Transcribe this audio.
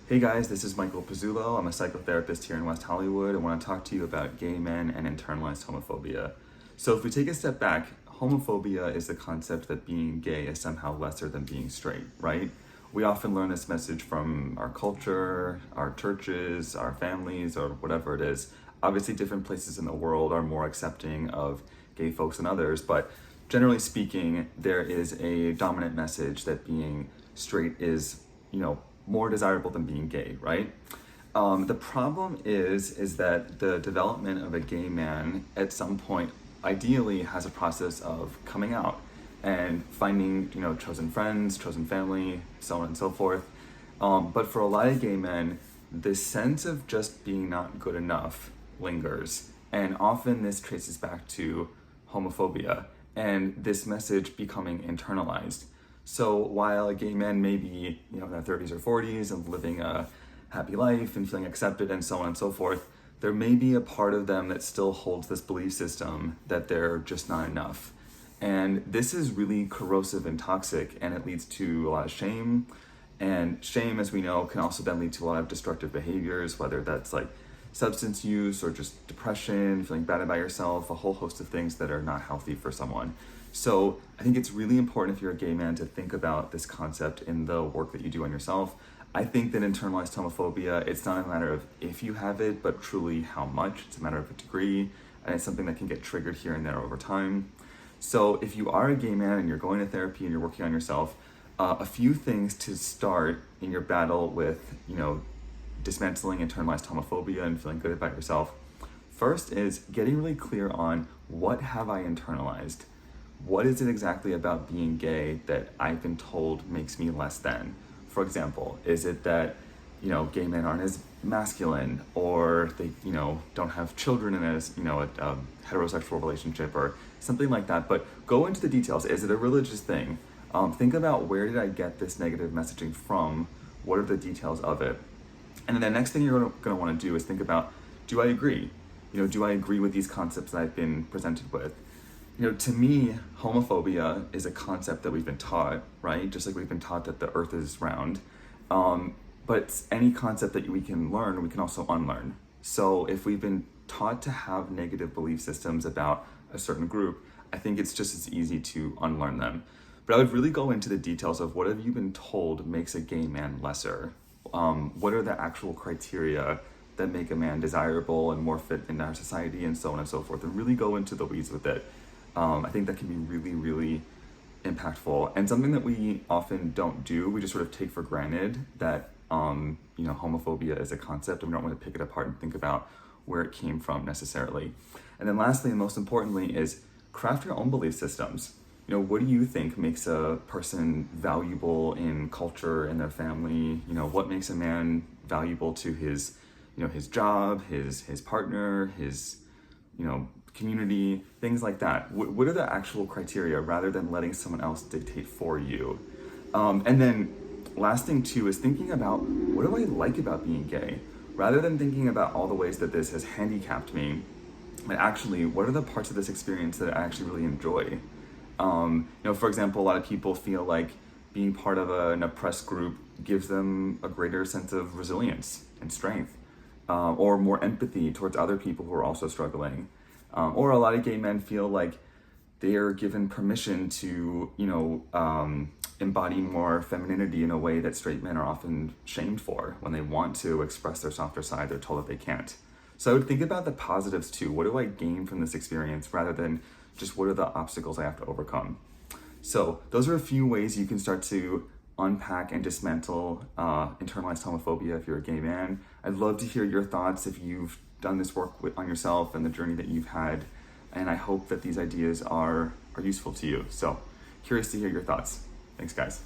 Hey guys, this is Michael Pizzullo. I'm a psychotherapist here in West Hollywood. I want to talk to you about gay men and internalized homophobia. So if we take a step back, homophobia is the concept that being gay is somehow lesser than being straight, right? We often learn this message from our culture, our churches, our families, or whatever it is. Obviously, different places in the world are more accepting of gay folks than others, but generally speaking, there is a dominant message that being straight is, more desirable than being gay, right? The problem is that the development of a gay man at some point ideally has a process of coming out and finding, chosen friends, chosen family, so on and so forth. But for a lot of gay men, this sense of just being not good enough lingers. And often this traces back to homophobia and this message becoming internalized. So while a gay man may be, in their 30s or 40s and living a happy life and feeling accepted and so on and so forth, there may be a part of them that still holds this belief system that they're just not enough. And this is really corrosive and toxic, and it leads to a lot of shame. And shame, as we know, can also then lead to a lot of destructive behaviors, whether that's like substance use or just depression, feeling bad about yourself, a whole host of things that are not healthy for someone. So I think it's really important if you're a gay man to think about this concept in the work that you do on yourself. I think that internalized homophobia, it's not a matter of if you have it, but truly how much. It's a matter of a degree, and it's something that can get triggered here and there over time. So if you are a gay man and you're going to therapy and you're working on yourself, a few things to start in your battle with, dismantling internalized homophobia and feeling good about yourself. First is getting really clear on what have I internalized? What is it exactly about being gay that I've been told makes me less than? For example, is it that, gay men aren't as masculine, or they, don't have children in a heterosexual relationship or something like that? But go into the details. Is it a religious thing? Think about, where did I get this negative messaging from? What are the details of it? And then the next thing you're going to want to do is think about, do I agree? Do I agree with these concepts that I've been presented with? To me, homophobia is a concept that we've been taught, right? Just like we've been taught that the earth is round. But any concept that we can learn, we can also unlearn. So if we've been taught to have negative belief systems about a certain group, I think it's just as easy to unlearn them. But I would really go into the details of what have you been told makes a gay man lesser? What are the actual criteria that make a man desirable and more fit in our society, and so on and so forth, and really go into the weeds with it. I think that can be really, really impactful, and something that we often don't do. We just sort of take for granted that, homophobia is a concept, and we don't want to pick it apart and think about where it came from necessarily. And then lastly, and most importantly, is craft your own belief systems. What do you think makes a person valuable in culture and their family? What makes a man valuable to his, his job, his partner, his, community, things like that. What are the actual criteria, rather than letting someone else dictate for you? And then last thing too is thinking about, what do I like about being gay? Rather than thinking about all the ways that this has handicapped me, but actually, what are the parts of this experience that I actually really enjoy? For example, a lot of people feel like being part of an oppressed group gives them a greater sense of resilience and strength, or more empathy towards other people who are also struggling. Or a lot of gay men feel like they are given permission to, embody more femininity in a way that straight men are often shamed for. When they want to express their softer side, they're told that they can't. So I would think about the positives too. What do I gain from this experience, rather than just what are the obstacles I have to overcome? So those are a few ways you can start to unpack and dismantle internalized homophobia if you're a gay man. I'd love to hear your thoughts if you've done this work on yourself and the journey that you've had. And I hope that these ideas are useful to you. So curious to hear your thoughts. Thanks, guys.